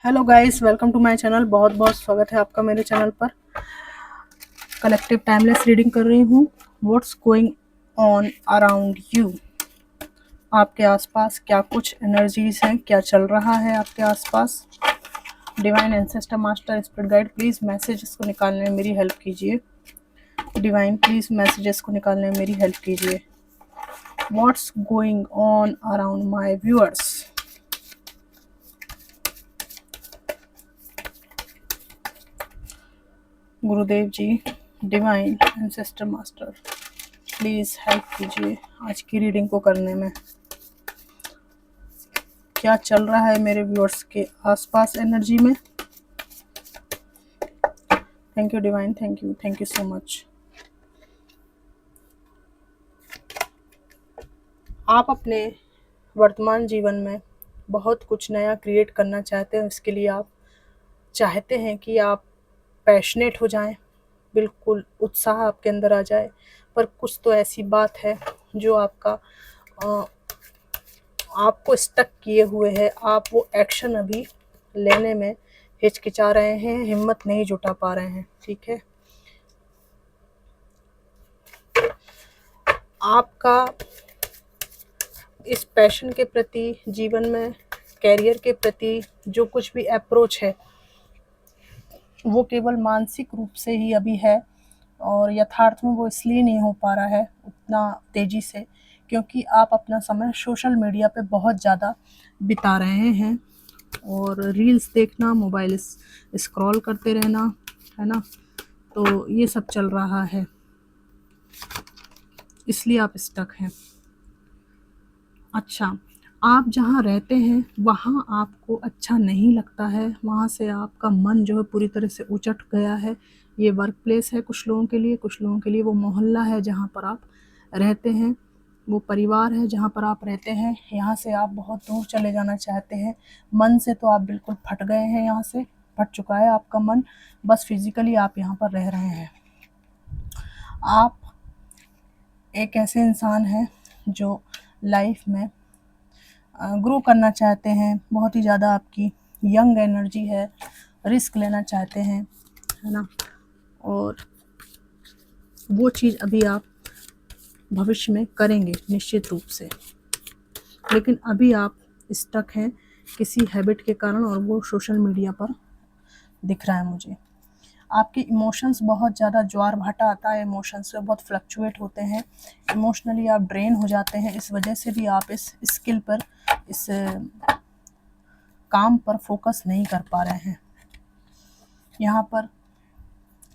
Hello guys, welcome to my channel. बहुत बहुत स्वागत है आपका मेरे चैनल पर। कलेक्टिव टाइमलेस रीडिंग कर रही हूँ। What's going on around you. आपके आसपास क्या कुछ एनर्जीज हैं, क्या चल रहा है आपके आसपास। Divine ancestor master spirit guide please messages को निकालने में मेरी हेल्प कीजिए। डिवाइन प्लीज़ मैसेजेस को निकालने में मेरी हेल्प कीजिए। What's going on around my viewers. Gurudev ji, divine ancestor master please help कीजिए आज की रीडिंग को करने में। क्या चल रहा है मेरे व्यूअर्स के आसपास एनर्जी में। Thank you divine, thank you so much. आप अपने वर्तमान जीवन में बहुत कुछ नया क्रिएट करना चाहते हैं। इसके लिए आप चाहते हैं कि आप पैशनेट हो जाएं, बिल्कुल उत्साह आपके अंदर आ जाए, पर कुछ तो ऐसी बात है जो आपको स्टक किए हुए है। आप वो एक्शन अभी लेने में हिचकिचा रहे हैं, हिम्मत नहीं जुटा पा रहे हैं। ठीक है, आपका इस पैशन के प्रति, जीवन में कैरियर के प्रति जो कुछ भी अप्रोच है वो केवल मानसिक रूप से ही अभी है, और यथार्थ में वो इसलिए नहीं हो पा रहा है उतना तेज़ी से क्योंकि आप अपना समय सोशल मीडिया पे बहुत ज़्यादा बिता रहे हैं और रील्स देखना, मोबाइल स्क्रॉल करते रहना, है ना। तो ये सब चल रहा है, इसलिए आप स्टक हैं। अच्छा, आप जहाँ रहते हैं वहाँ आपको अच्छा नहीं लगता है, वहाँ से आपका मन जो है पूरी तरह से उचट गया है। ये वर्क प्लेस है कुछ लोगों के लिए, कुछ लोगों के लिए वो मोहल्ला है जहाँ पर आप रहते हैं, वो परिवार है जहाँ पर आप रहते हैं। यहाँ से आप बहुत दूर चले जाना चाहते हैं। मन से तो आप बिल्कुल फट गए हैं, यहाँ से फट चुका है आपका मन। बस फिजिकली आप यहाँ पर रह रहे हैं। आप एक ऐसे इंसान हैं जो लाइफ में ग्रो करना चाहते हैं। बहुत ही ज़्यादा आपकी यंग एनर्जी है, रिस्क लेना चाहते हैं, है ना। और वो चीज़ अभी आप भविष्य में करेंगे निश्चित रूप से, लेकिन अभी आप स्टक हैं किसी हैबिट के कारण, और वो सोशल मीडिया पर दिख रहा है मुझे। आपके इमोशंस बहुत ज़्यादा ज्वार भाटा आता है, इमोशंस से बहुत फ्लक्चुएट होते हैं, इमोशनली आप ड्रेन हो जाते हैं। इस वजह से भी आप इस स्किल पर, इस काम पर फोकस नहीं कर पा रहे हैं। यहाँ पर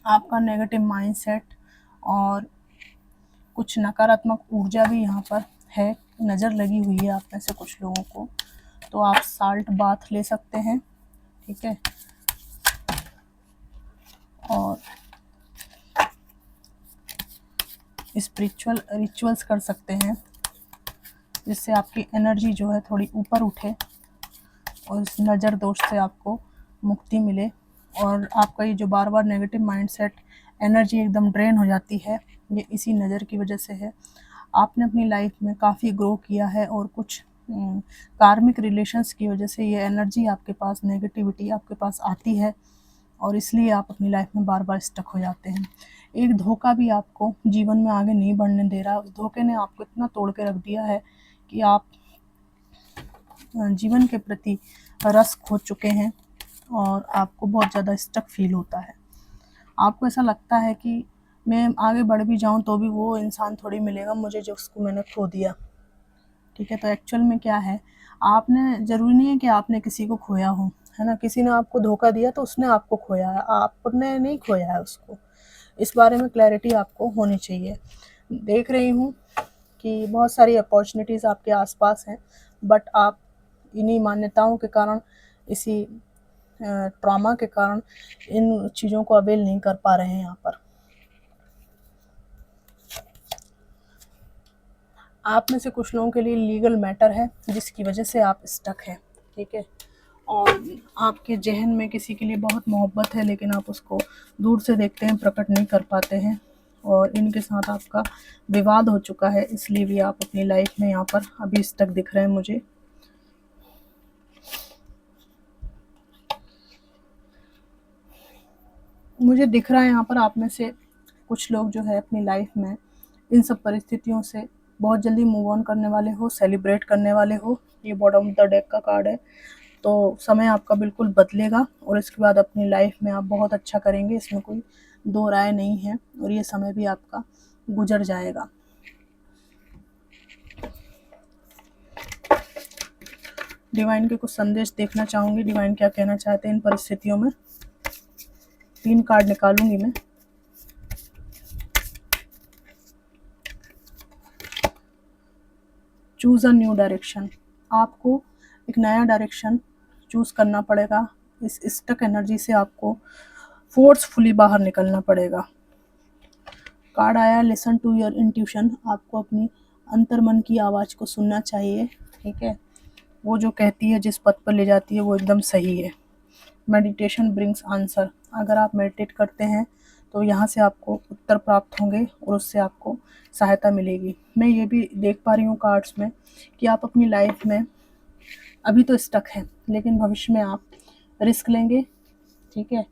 आपका नेगेटिव माइंडसेट और कुछ नकारात्मक ऊर्जा भी यहाँ पर है, नज़र लगी हुई है आप में से कुछ लोगों को। तो आप साल्ट बाथ ले सकते हैं, ठीक है, और स्पिरिचुअल रिचुअल्स कर सकते हैं जिससे आपकी एनर्जी जो है थोड़ी ऊपर उठे और इस नज़र दोष से आपको मुक्ति मिले। और आपका ये जो बार बार नेगेटिव माइंडसेट, एनर्जी एकदम ड्रेन हो जाती है, ये इसी नज़र की वजह से है। आपने अपनी लाइफ में काफ़ी ग्रो किया है और कुछ कार्मिक रिलेशंस की वजह से ये एनर्जी आपके पास, नेगेटिविटी आपके पास आती है, और इसलिए आप अपनी लाइफ में बार बार स्टक हो जाते हैं। एक धोखा भी आपको जीवन में आगे नहीं बढ़ने दे रहा। उस धोखे ने आपको इतना तोड़ के रख दिया है कि आप जीवन के प्रति रस खो चुके हैं और आपको बहुत ज़्यादा स्टक फील होता है। आपको ऐसा लगता है कि मैं आगे बढ़ भी जाऊं तो भी वो इंसान थोड़ी मिलेगा मुझे जो उसको मैंने खो दिया। ठीक है, तो एक्चुअल में क्या है, आपने, ज़रूरी नहीं है कि आपने किसी को खोया हो, है ना। किसी ने आपको धोखा दिया तो उसने आपको खोया है, आपने नहीं खोया है उसको। इस बारे में क्लैरिटी आपको होनी चाहिए। देख रही हूँ कि बहुत सारी अपॉर्चुनिटीज़ आपके आसपास हैं, बट आप इन्हीं मान्यताओं के कारण, इसी ट्रॉमा के कारण इन चीज़ों को अवेल नहीं कर पा रहे हैं। यहाँ पर आप में से कुछ लोगों के लिए लीगल मैटर है जिसकी वजह से आप स्टक हैं, ठीक है। और आपके जहन में किसी के लिए बहुत मोहब्बत है, लेकिन आप उसको दूर से देखते हैं, प्रकट नहीं कर पाते हैं, और इनके साथ आपका विवाद हो चुका है, इसलिए भी आप अपनी लाइफ में यहाँ पर अभी स्टक दिख रहे हैं मुझे। मुझे दिख रहा है यहाँ पर आप में से कुछ लोग जो है अपनी लाइफ में इन सब परिस्थितियों से बहुत जल्दी मूव ऑन करने वाले हो, सेलिब्रेट करने वाले हो। ये बॉटम ऑफ द डेक का कार्ड है। तो समय आपका बिल्कुल बदलेगा और इसके बाद अपनी लाइफ में आप बहुत अच्छा करेंगे, इसमें कोई दो राय नहीं है। और ये समय भी आपका गुजर जाएगा। डिवाइन के कुछ संदेश देखना चाहूंगी, डिवाइन क्या कहना चाहते हैं इन परिस्थितियों में। 3 कार्ड निकालूंगी मैं। Choose a new direction. आपको एक नया डायरेक्शन चूज करना पड़ेगा। इस स्टक एनर्जी से आपको फोर्सफुली बाहर निकलना पड़ेगा। कार्ड आया लिसन टू योर इंट्यूशन। आपको अपनी अंतर्मन की आवाज़ को सुनना चाहिए, ठीक है। वो जो कहती है, जिस पथ पर ले जाती है, वो एकदम सही है। Meditation brings answer. अगर आप मेडिटेट करते हैं तो यहाँ से आपको उत्तर प्राप्त होंगे और उससे आपको सहायता मिलेगी। मैं ये भी देख पा रही हूँ कार्ड्स में कि आप अपनी लाइफ में अभी तो स्टक हैं, लेकिन भविष्य में आप रिस्क लेंगे, ठीक है।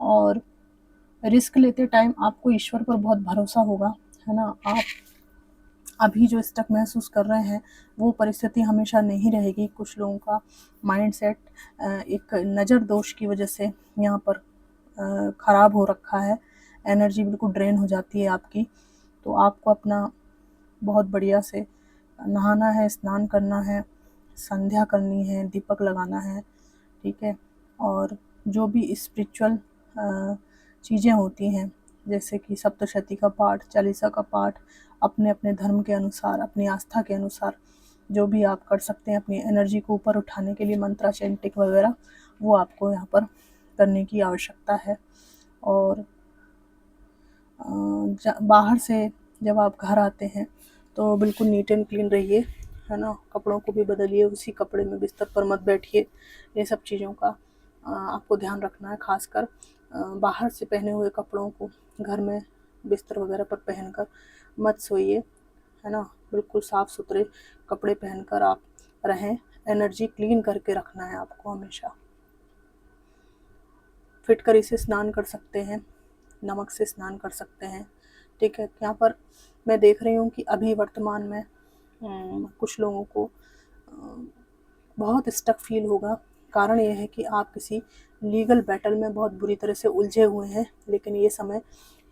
और रिस्क लेते टाइम आपको ईश्वर पर बहुत भरोसा होगा, है ना। आप अभी जो स्टक महसूस कर रहे हैं वो परिस्थिति हमेशा नहीं रहेगी। कुछ लोगों का माइंडसेट एक नज़र दोष की वजह से यहाँ पर ख़राब हो रखा है। एनर्जी बिल्कुल ड्रेन हो जाती है आपकी। तो आपको अपना बहुत बढ़िया से नहाना है, स्नान करना है, संध्या करनी है, दीपक लगाना है, ठीक है। और जो भी स्पिरिचुअल चीज़ें होती हैं, जैसे कि सप्तशती का पाठ, चालीसा का पाठ, अपने अपने धर्म के अनुसार, अपनी आस्था के अनुसार जो भी आप कर सकते हैं अपनी एनर्जी को ऊपर उठाने के लिए, मंत्रा चैंटिंग वगैरह, वो आपको यहाँ पर करने की आवश्यकता है। और बाहर से जब आप घर आते हैं तो बिल्कुल नीट एंड क्लीन रहिए, है ना। कपड़ों को भी बदलिए, उसी कपड़े में बिस्तर पर मत बैठिए। ये सब चीज़ों का आपको ध्यान रखना है। खासकर बाहर से पहने हुए कपड़ों को घर में बिस्तर वगैरह पर पहनकर मत सोइए, है ना। बिल्कुल साफ़ सुथरे कपड़े पहनकर आप रहें। एनर्जी क्लीन करके रखना है आपको हमेशा। फिटकरी से स्नान कर सकते हैं, नमक से स्नान कर सकते हैं, ठीक है। यहाँ पर मैं देख रही हूँ कि अभी वर्तमान में कुछ लोगों को बहुत स्टक फील होगा। कारण ये है कि आप किसी लीगल बैटल में बहुत बुरी तरह से उलझे हुए हैं, लेकिन ये समय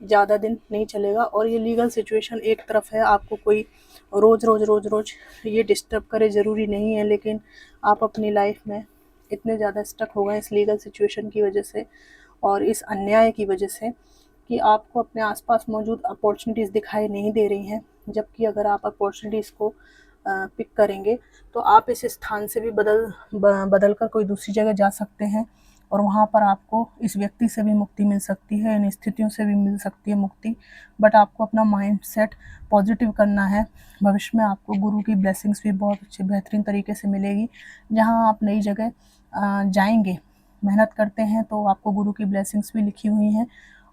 ज़्यादा दिन नहीं चलेगा। और ये लीगल सिचुएशन एक तरफ है, आपको कोई रोज़ रोज़ ये डिस्टर्ब करे ज़रूरी नहीं है, लेकिन आप अपनी लाइफ में इतने ज़्यादा स्टक हो गए इस लीगल सिचुएशन की वजह से और इस अन्याय की वजह से कि आपको अपने आसपास मौजूद अपॉर्चुनिटीज़ दिखाई नहीं दे रही हैं। जबकि अगर आप अपॉर्चुनिटीज़ को पिक करेंगे तो आप इस स्थान से भी बदल कर कोई दूसरी जगह जा सकते हैं और वहाँ पर आपको इस व्यक्ति से भी मुक्ति मिल सकती है, इन स्थितियों से भी मिल सकती है मुक्ति। बट आपको अपना माइंडसेट पॉजिटिव करना है। भविष्य में आपको गुरु की ब्लेसिंग्स भी बहुत अच्छे बेहतरीन तरीके से मिलेगी। जहाँ आप नई जगह जाएंगे, मेहनत करते हैं तो आपको गुरु की ब्लेसिंग्स भी लिखी हुई हैं।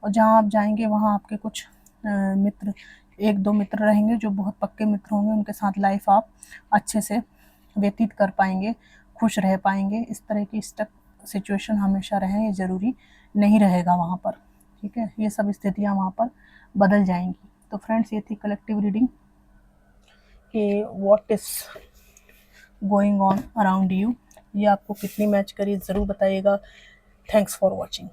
और जहाँ आप जाएंगे वहाँ आपके कुछ मित्र, 1-2 मित्र रहेंगे जो बहुत पक्के मित्र होंगे। उनके साथ लाइफ आप अच्छे से व्यतीत कर पाएंगे, खुश रह पाएंगे। इस तरह की स्टक सिचुएशन हमेशा रहें, ये ज़रूरी नहीं रहेगा वहाँ पर, ठीक है। ये सब स्थितियाँ वहाँ पर बदल जाएंगी। तो फ्रेंड्स, ये थी कलेक्टिव रीडिंग कि what is going on around you. ये आपको कितनी मैच करी ज़रूर बताइएगा। Thanks for watching.